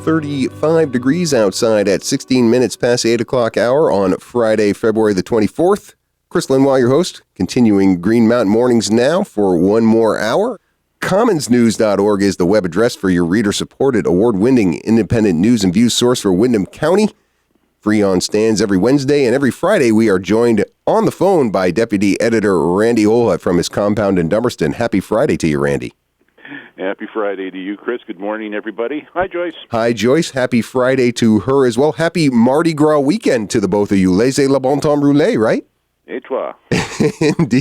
.35 degrees outside at 16 minutes past 8 o'clock hour on Friday, February the 24th. Chris Lenois, your host, continuing Green Mountain Mornings now for one more hour. Commonsnews.org is the web address for your reader-supported, award-winning, independent news and views source for Windham County. Free on stands every Wednesday, and every Friday we are joined on the phone by Deputy Editor Randy Holhut from his compound in Dummerston. Happy Friday to you, Randy. Happy Friday to you, Chris. Good morning, everybody. Hi, Joyce. Hi, Joyce. Happy Friday to her as well. Happy Mardi Gras weekend to the both of you. Laissez le bon temps rouler, right? Et toi.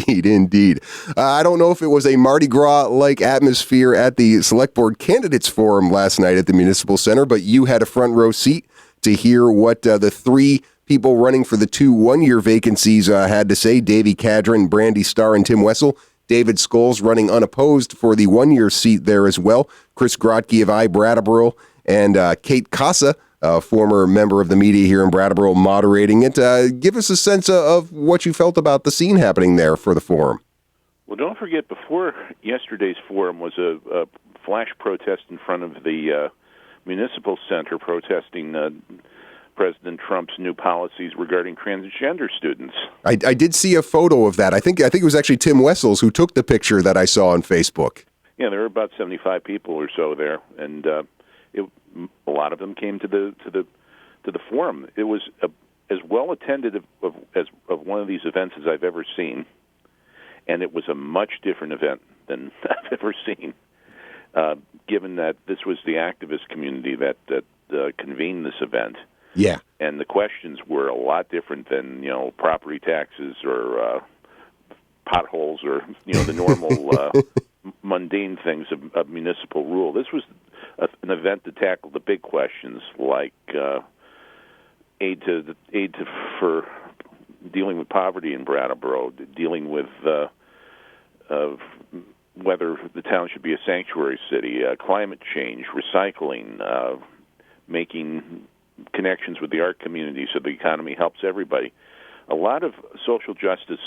Indeed. I don't know if it was a Mardi Gras-like atmosphere at the Selectboard Candidates Forum last night at the Municipal Center, but you had a front row seat to hear what the three people running for the two one-year vacancies had to say, Davey Cadron, Brandy Starr, and Tim Wessel. David Scholes running unopposed for the one-year seat there as well. Chris Grotke of Brattleboro and Kate Casa, a former member of the media here in Brattleboro, moderating it. Give us a sense of what you felt about the scene happening there for the forum. Well, don't forget, before yesterday's forum was a flash protest in front of the Municipal Center protesting President Trump's new policies regarding transgender students. I did see a photo of that. I think it was actually Tim Wessels who took the picture that I saw on Facebook. Yeah, there were about 75 people or so there, and a lot of them came to the forum. It was as well attended of one of these events as I've ever seen, and it was a much different event than I've ever seen. Given that this was the activist community that convened this event. Yeah. And the questions were a lot different than, property taxes or potholes or, the normal mundane things of municipal rule. This was an event to tackle the big questions like aid for dealing with poverty in Brattleboro, dealing with whether the town should be a sanctuary city, climate change, recycling, making connections with the art community so the economy helps everybody. A lot of social justice,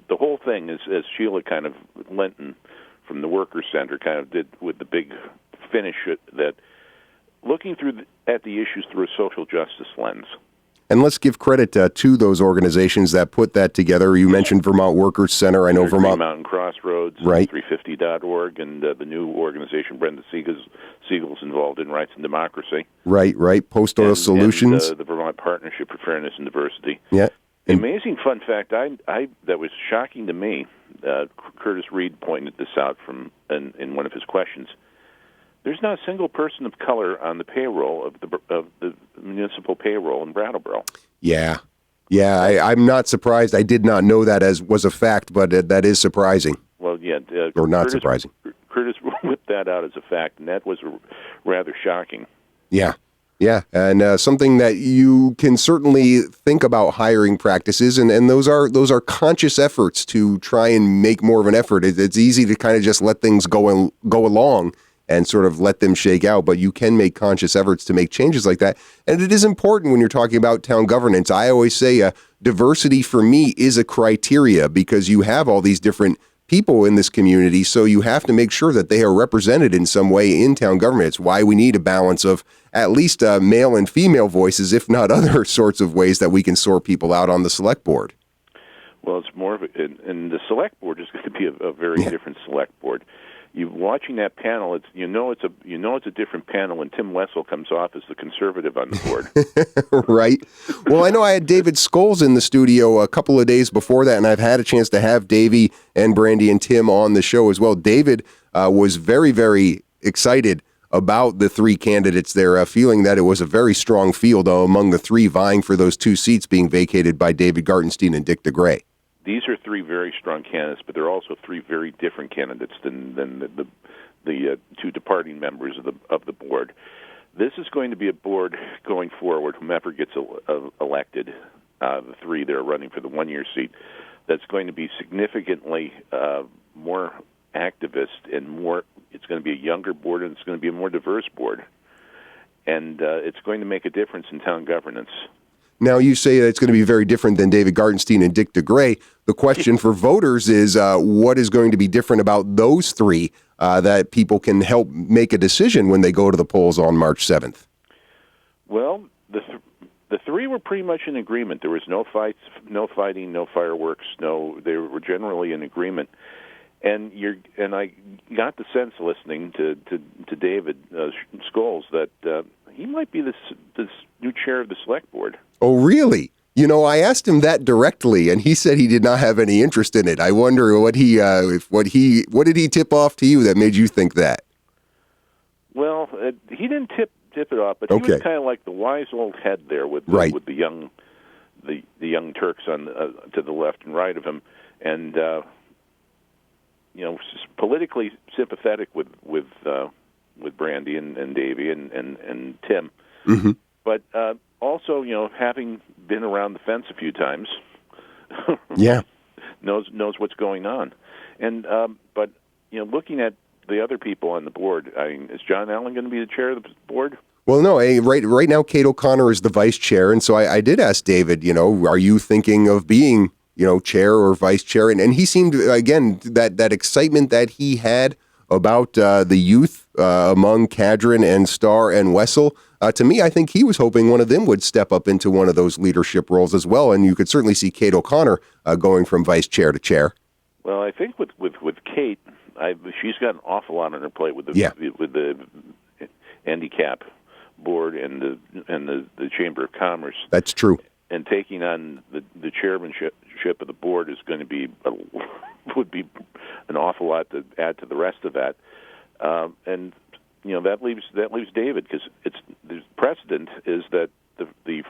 the whole thing is, as Sheila kind of Linton from the Workers' Center kind of did with the big finish, that looking at the issues through a social justice lens. And let's give credit to those organizations that put that together. You mentioned Vermont Workers' Center. I know Vermont Green Mountain Crossroads, right. 350.org, and the new organization Brenda Siegel's involved in, Rights and Democracy. Right. Post Oil Solutions. And the Vermont Partnership for Fairness and Diversity. Yeah. The amazing fun fact that was shocking to me, Curtis Reed pointed this out in one of his questions. There's not a single person of color on the payroll of the municipal payroll in Brattleboro. Yeah. I'm not surprised. I did not know that was a fact, but that is surprising. Well, yeah, or not surprising. Curtis whipped that out as a fact, and that was rather shocking. Yeah, and something that you can certainly think about hiring practices, and those are conscious efforts to try and make more of an effort. It's easy to kind of just let things go along and sort of let them shake out, but you can make conscious efforts to make changes like that. And it is important when you're talking about town governance. I always say diversity for me is a criteria because you have all these different people in this community, so you have to make sure that they are represented in some way in town government. It's why we need a balance of at least male and female voices, if not other sorts of ways that we can sort people out on the select board. Well, it's more of and the select board is going to be a very different select board. You watching that panel, it's a different panel, and Tim Wessel comes off as the conservative on the board. Right. Well, I know I had David Scholes in the studio a couple of days before that, and I've had a chance to have Davey and Brandy and Tim on the show as well. David was very, very excited about the three candidates there, feeling that it was a very strong field among the three vying for those two seats being vacated by David Gartenstein and Dick DeGray. These are three very strong candidates, but they're also three very different candidates than the two departing members of the board. This is going to be a board going forward, whomever gets elected, the three that are running for the one-year seat, that's going to be significantly more activist and more. It's going to be a younger board, and it's going to be a more diverse board, and it's going to make a difference in town governance. Now, you say that it's going to be very different than David Gartenstein and Dick DeGray. The question for voters is what is going to be different about those three that people can help make a decision when they go to the polls on March 7th? Well, the three were pretty much in agreement. There was no fights, no fighting, no fireworks. They were generally in agreement. And I got the sense listening to David Scholes that he might be this new chair of the Selectboard. Oh, really? You know, I asked him that directly, and he said he did not have any interest in it. I wonder what did he tip off to you that made you think that? Well, he didn't tip it off, but he was kind of like the wise old head there with the young Turks on to the left and right of him, and politically sympathetic with Brandy and Davey and Tim, mm-hmm. but also having been around the fence a few times, yeah, knows what's going on, and but looking at the other people on the board, is John Allen going to be the chair of the board? Well, no, right now Kate O'Connor is the vice chair, and so I did ask David, are you thinking of being chair or vice chair? And he seemed, again, that excitement that he had about the youth among Cadron and Starr and Wessel. To me, I think he was hoping one of them would step up into one of those leadership roles as well. And you could certainly see Kate O'Connor going from vice chair to chair. Well, I think with Kate, she's got an awful lot on her plate with the handicap board and the Chamber of Commerce. That's true. And taking on the chairmanship of the board is going to be would be an awful lot to add to the rest of that, and that leaves David, because the precedent is that the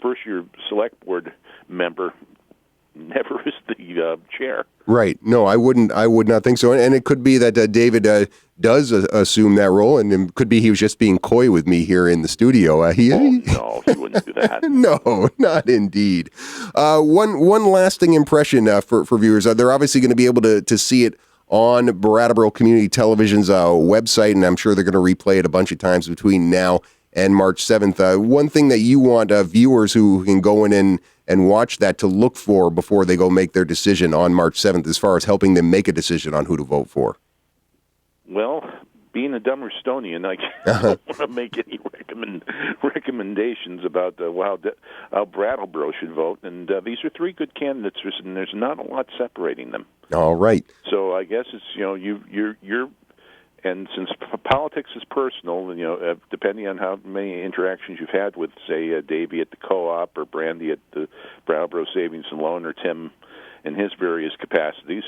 first year select board member never is the chair. Right. No, I would not think so. And it could be that David does assume that role, and it could be he was just being coy with me here in the studio. No, he wouldn't do that. No, not indeed. One lasting impression for viewers. They're obviously going to be able to see it on Brattleboro Community Television's website, and I'm sure they're going to replay it a bunch of times between now and March 7th. One thing that you want viewers who can go in and watch that to look for before they go make their decision on March 7th, as far as helping them make a decision on who to vote for? Well, being a Dummerstonian, I don't want to make any recommendations about how Brattleboro should vote. And these are three good candidates, and there's not a lot separating them. All right. So I guess it's you're and since politics is personal, depending on how many interactions you've had with, say, Davey at the co-op or Brandy at the Brattleboro Savings and Loan, or Tim in his various capacities,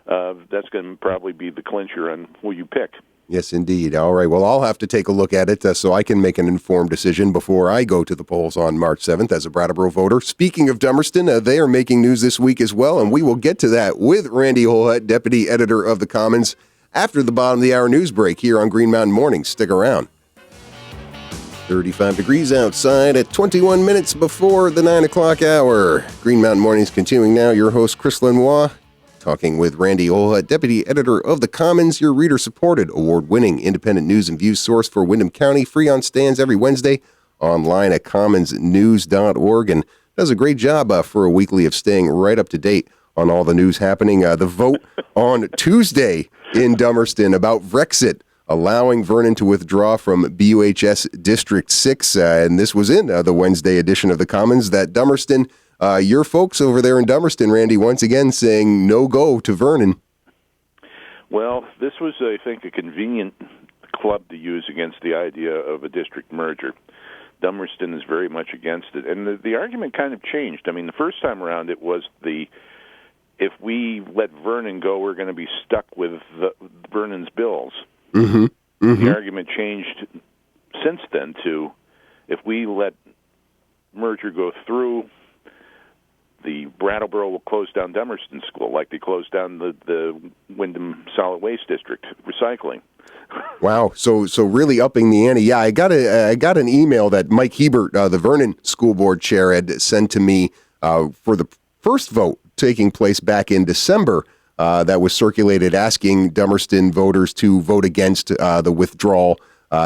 that's going to probably be the clincher on who you pick. Yes, indeed. All right. Well, I'll have to take a look at it so I can make an informed decision before I go to the polls on March 7th as a Brattleboro voter. Speaking of Dummerston, they are making news this week as well, and we will get to that with Randy Holhut, Deputy Editor of the Commons, after the bottom of the hour news break here on Green Mountain Mornings. Stick around. 35 degrees outside at 21 minutes before the 9 o'clock hour. Green Mountain Mornings continuing now. Your host, Chris Lenois, talking with Randy Holhut, Deputy Editor of the Commons, your reader-supported, award-winning independent news and views source for Windham County, free on stands every Wednesday, online at commonsnews.org, and does a great job for a weekly of staying right up to date on all the news happening. The vote on Tuesday in Dummerston about Brexit, allowing Vernon to withdraw from BUHS District 6. And this was in the Wednesday edition of the Commons, that Dummerston, your folks over there in Dummerston, Randy, once again saying no go to Vernon. Well, this was, I think, a convenient club to use against the idea of a district merger. Dummerston is very much against it. And the argument kind of changed. I mean, the first time around it was if we let Vernon go, we're going to be stuck with Vernon's bills. Mm-hmm. Mm-hmm. The argument changed since then to, if we let merger go through, the Brattleboro will close down Dummerston School, like they closed down the Windham Solid Waste District recycling. Wow. So really upping the ante. Yeah, I got an email that Mike Hebert, the Vernon School Board Chair, had sent to me for the first vote taking place back in December. That was circulated asking Dummerston voters to vote against the withdrawal,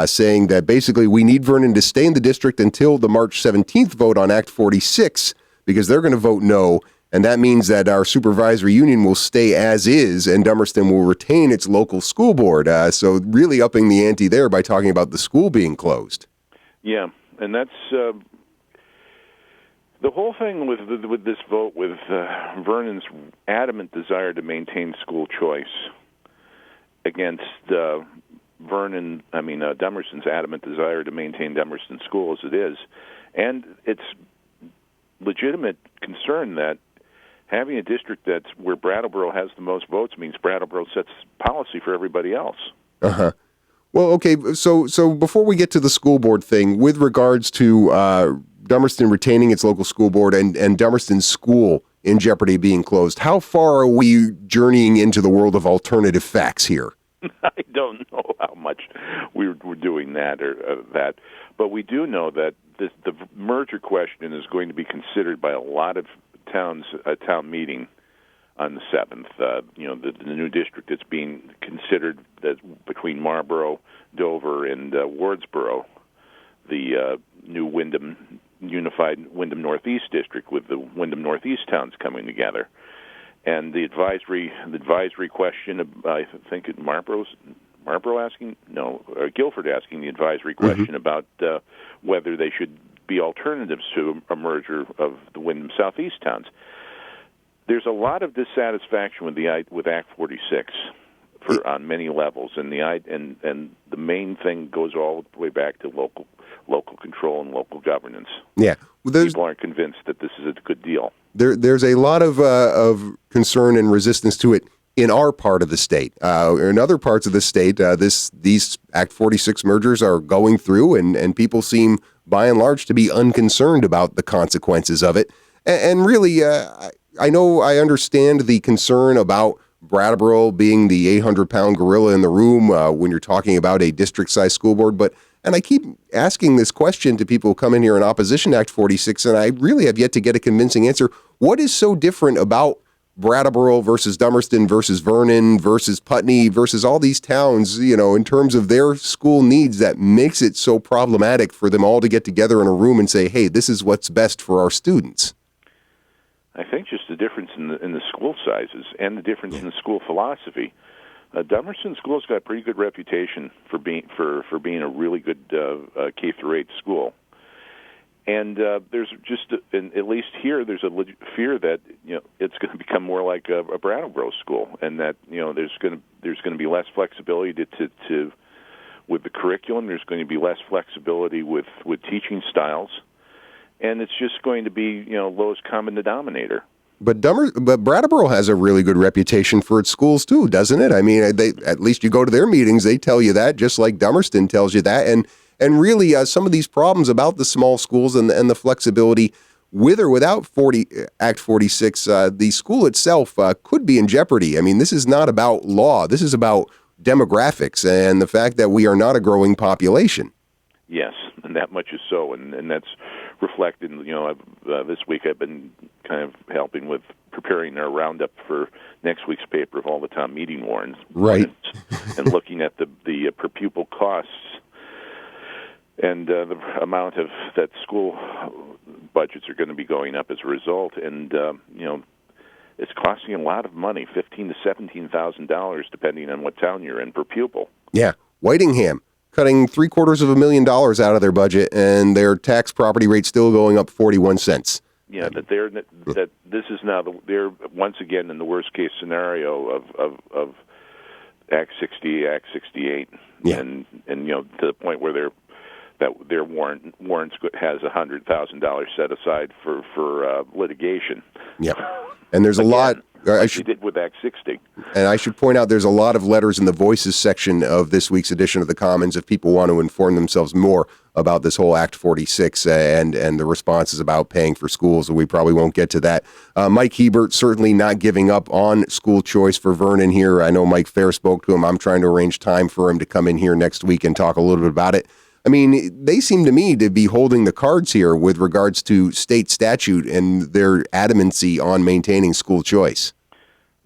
saying that basically we need Vernon to stay in the district until the March 17th vote on Act 46 because they're going to vote no. And that means that our supervisory union will stay as is and Dummerston will retain its local school board. So really upping the ante there by talking about the school being closed. Yeah, and that's the whole thing with this vote, with Vernon's adamant desire to maintain school choice against Dummerston's adamant desire to maintain Dummerston School as it is. And it's legitimate concern that having a district that's where Brattleboro has the most votes means Brattleboro sets policy for everybody else. Uh-huh. Well, okay, so before we get to the school board thing, with regards to Dummerston retaining its local school board and Dummerston School in jeopardy being closed, how far are we journeying into the world of alternative facts here? I don't know how much we're doing that or that, but we do know that the merger question is going to be considered by a lot of towns, a town meeting on the 7th. The new district that's being considered that between Marlborough, Dover, and Wardsboro, the new unified Wyndham Northeast district with the Wyndham Northeast towns coming together. And the advisory question, I think Guilford asking the advisory question about whether they should be alternatives to a merger of the Wyndham Southeast towns. There's a lot of dissatisfaction with Act 46 on many levels, and the main thing goes all the way back to local control and local governance. Yeah, people aren't convinced that this is a good deal. There's a lot of concern and resistance to it in our part of the state. In other parts of the state, these Act 46 mergers are going through, and people seem, by and large, to be unconcerned about the consequences of it. And really, I know I understand the concern about Brattleboro being the 800-pound gorilla in the room when you're talking about a district-sized school board, and I keep asking this question to people who come in here in opposition to Act 46, and I really have yet to get a convincing answer. What is so different about Brattleboro versus Dummerston versus Vernon versus Putney versus all these towns, in terms of their school needs that makes it so problematic for them all to get together in a room and say, hey, this is what's best for our students? I think just the difference in the school sizes and the difference in the school philosophy. Dummerston School's got a pretty good reputation for being a really good K-8 school. And there's just, at least here, there's a fear that it's going to become more like a Brattleboro school, and that there's going to be less flexibility to with the curriculum. There's going to be less flexibility with teaching styles, and it's just going to be lowest common denominator. But Brattleboro has a really good reputation for its schools too, doesn't it? I mean, at least you go to their meetings, they tell you that, just like Dummerston tells you that, and really, some of these problems about the small schools and the flexibility, with or without Act 46, the school itself could be in jeopardy. I mean, this is not about law. This is about demographics and the fact that we are not a growing population. Yes, and that much is so, and that's reflected. This week I've been kind of helping with preparing our roundup for next week's paper of all the town meeting warrants, right? And looking at the per pupil costs. And the amount of that school budgets are going to be going up as a result, and it's costing a lot of money, $15,000 to $17,000, depending on what town you're in per pupil. Yeah, Whitingham cutting $750,000 out of their budget, and their tax property rate still going up 41 cents. Yeah, that this is now they're once again in the worst case scenario of Act 60, Act 68, yeah. and to the point where their warrants has $100,000 set aside for litigation. Yeah, and there's a lot like they did with Act 60. And I should point out there's a lot of letters in the Voices section of this week's edition of the Commons if people want to inform themselves more about this whole Act 46 and the responses about paying for schools. We probably won't get to that. Mike Hebert certainly not giving up on school choice for Vernon here. I know Mike Fair spoke to him. I'm trying to arrange time for him to come in here next week and talk a little bit about it. I mean, they seem to me to be holding the cards here with regards to state statute and their adamancy on maintaining school choice.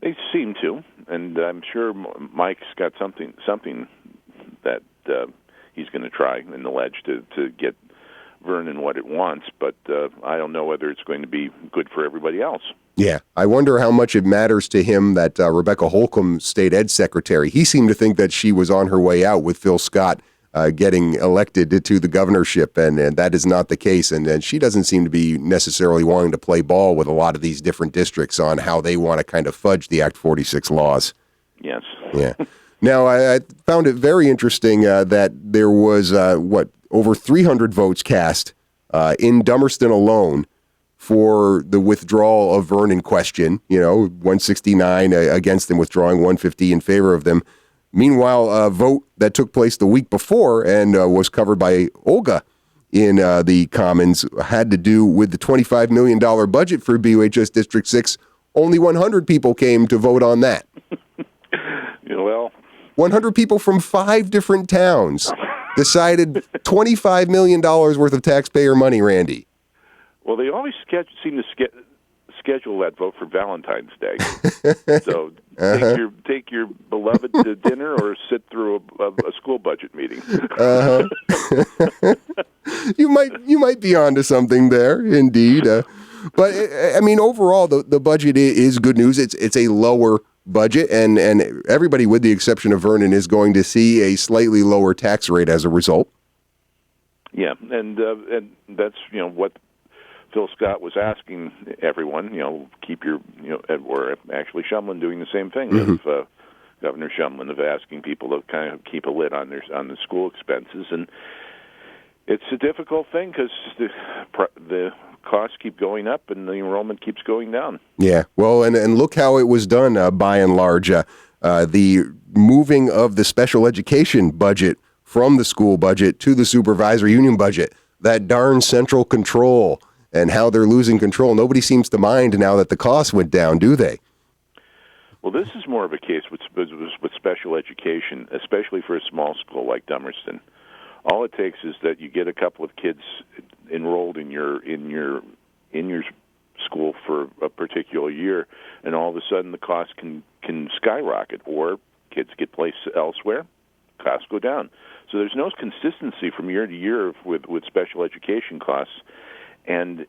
They seem to, and I'm sure Mike's got something that he's going to try and allege to get Vernon what it wants, but I don't know whether it's going to be good for everybody else. Yeah, I wonder how much it matters to him that Rebecca Holcomb, state ed secretary, he seemed to think that she was on her way out with Phil Scott getting elected to the governorship, and that is not the case. And she doesn't seem to be necessarily wanting to play ball with a lot of these different districts on how they want to kind of fudge the Act 46 laws. Yes. Yeah. Now, I found it very interesting that there was, over 300 votes cast in Dummerston alone for the withdrawal of Vernon question. 169 against them withdrawing, 150 in favor of them. Meanwhile, a vote that took place the week before and was covered by Olga in the Commons had to do with the $25 million budget for BUHS District 6. Only 100 people came to vote on that. 100 people from 5 different towns decided $25 million worth of taxpayer money, Randy. Well, they always seem to schedule that vote for Valentine's Day. So take your beloved to dinner or sit through a school budget meeting. You might be onto something there, indeed. But I mean, overall, the budget is good news. It's a lower budget, and everybody, with the exception of Vernon, is going to see a slightly lower tax rate as a result. Yeah, and that's what Phil Scott was asking everyone, keep your, or actually Shumlin doing the same thing. Mm-hmm. Governor Shumlin of asking people to kind of keep a lid on the school expenses, and it's a difficult thing because the costs keep going up and the enrollment keeps going down. Yeah, well, and look how it was done by and large. The moving of the special education budget from the school budget to the supervisory union budget, that darn central control. And how they're losing control. Nobody seems to mind now that the costs went down, do they? Well, this is more of a case with special education, especially for a small school like Dummerston. All it takes is that you get a couple of kids enrolled in your school for a particular year, and all of a sudden the cost can skyrocket, or kids get placed elsewhere, costs go down. So there's no consistency from year to year with special education costs. And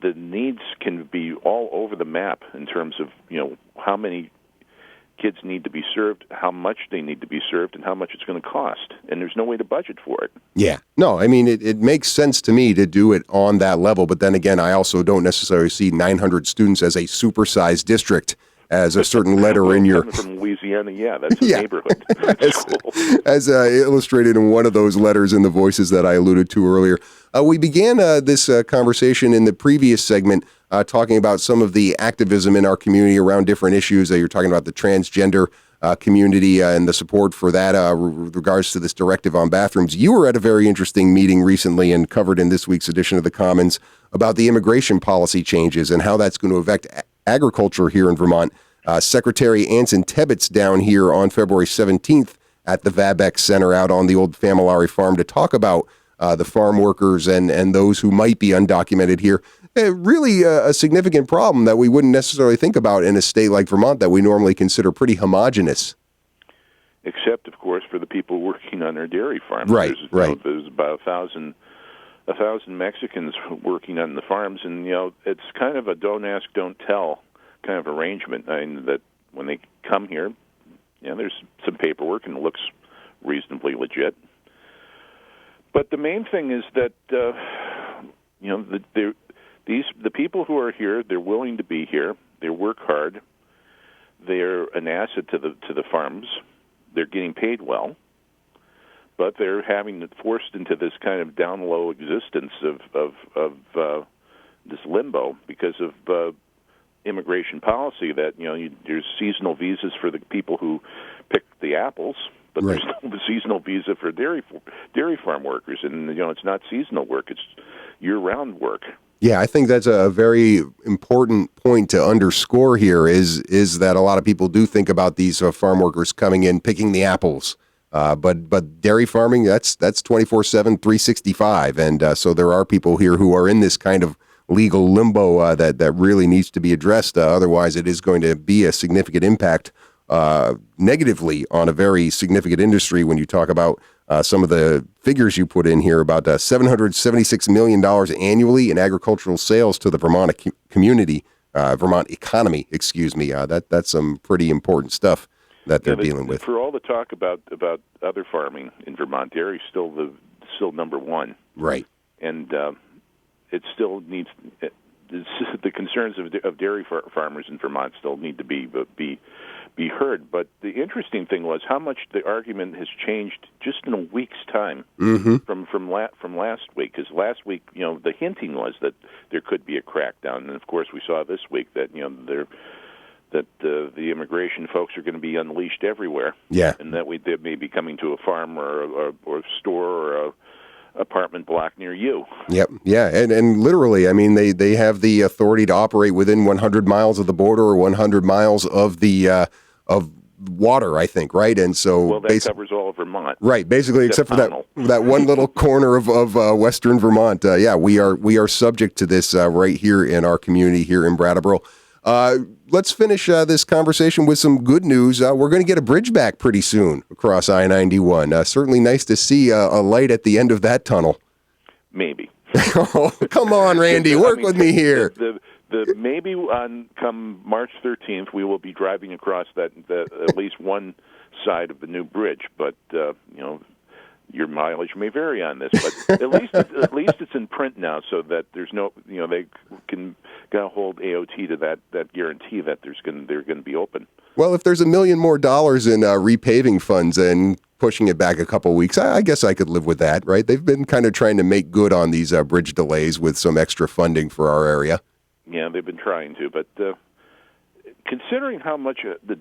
the needs can be all over the map in terms of, how many kids need to be served, how much they need to be served, and how much it's going to cost. And there's no way to budget for it. Yeah. No, I mean, it makes sense to me to do it on that level. But then again, I also don't necessarily see 900 students as a supersized district, as a certain letter in your... From Louisiana, that's a neighborhood. as illustrated in one of those letters in the Voices that I alluded to earlier. We began this conversation in the previous segment talking about some of the activism in our community around different issues. You're talking about the transgender community and the support for that with regards to this directive on bathrooms. You were at a very interesting meeting recently and covered in this week's edition of the Commons about the immigration policy changes and how that's going to affect agriculture here in Vermont. Secretary Anson Tebbets down here on February 17th at the Vabec Center out on the old Familari farm to talk about the farm workers and those who might be undocumented here. Really a significant problem that we wouldn't necessarily think about in a state like Vermont that we normally consider pretty homogenous. Except, of course, for the people working on their dairy farms. Right. There's about 1,000 Mexicans working on the farms, and it's kind of a don't ask, don't tell kind of arrangement. That when they come here, there's some paperwork and it looks reasonably legit. But the main thing is that the people who are here, they're willing to be here. They work hard. They're an asset to the farms. They're getting paid well, but they're forced into this kind of down low existence of this limbo because of immigration policy that there's seasonal visas for the people who pick the apples, but Right. there's no seasonal visa for dairy farm workers, and it's not seasonal work; it's year-round work. Yeah, I think that's a very important point to underscore here is that a lot of people do think about these farm workers coming in, picking the apples. But dairy farming, that's 24/7, 365. And so there are people here who are in this kind of legal limbo that really needs to be addressed. Otherwise, it is going to be a significant impact negatively on a very significant industry when you talk about some of the figures you put in here about $776 million annually in agricultural sales to the Vermont Vermont economy, excuse me. That's some pretty important stuff that they're dealing with. For all the talk about other farming in Vermont, dairy is still number one. Right. And it still needs the concerns of dairy farmers in Vermont still need to be heard. But the interesting thing was how much the argument has changed just in a week's time from last week. Because last week, the hinting was that there could be a crackdown, and of course we saw this week that the immigration folks are going to be unleashed everywhere. Yeah, and that they may be coming to a farm or a store or a apartment block near you. Yep. Yeah. And literally, I mean, they have the authority to operate within 100 miles of the border or 100 miles of the of water, I think, right? And so that covers all of Vermont. Right. Basically, except for that one little corner of western Vermont. We are subject to this right here in our community here in Brattleboro. Let's finish this conversation with some good news. We're going to get a bridge back pretty soon across I-91. Certainly nice to see a light at the end of that tunnel. Maybe. Oh, come on, Randy. Work with me here. The maybe come March 13th, we will be driving across that at least one side of the new bridge. But your mileage may vary on this, but at least it's in print now, so that there's no they can hold AOT to that guarantee that they're going to be open. Well, if there's $1 million more in repaving funds and pushing it back a couple weeks, I guess I could live with that, right? They've been kind of trying to make good on these bridge delays with some extra funding for our area. Yeah, they've been trying to, but considering how much the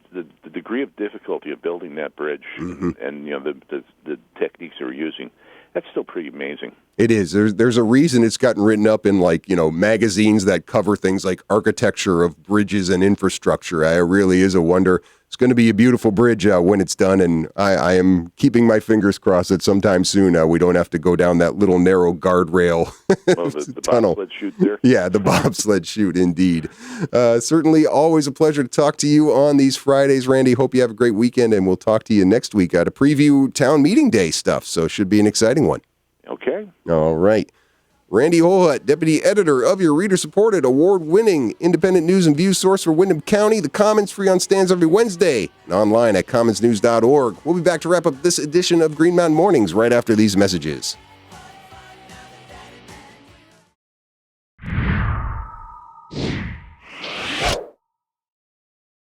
degree of difficulty of building that bridge and the techniques they were using, that's still pretty amazing. It is. There's a reason it's gotten written up in magazines that cover things like architecture of bridges and infrastructure. It really is a wonder. It's going to be a beautiful bridge when it's done, and I am keeping my fingers crossed that sometime soon we don't have to go down that little narrow guardrail the tunnel. Bobsled chute there. Yeah, the bobsled chute, indeed. Certainly always a pleasure to talk to you on these Fridays, Randy. Hope you have a great weekend, and we'll talk to you next week to preview town meeting day stuff, so it should be an exciting one. Okay. All right. Randy Holhut, Deputy Editor of your reader-supported, award-winning independent news and views source for Windham County. The Commons, free on stands every Wednesday and online at commonsnews.org. We'll be back to wrap up this edition of Green Mountain Mornings right after these messages.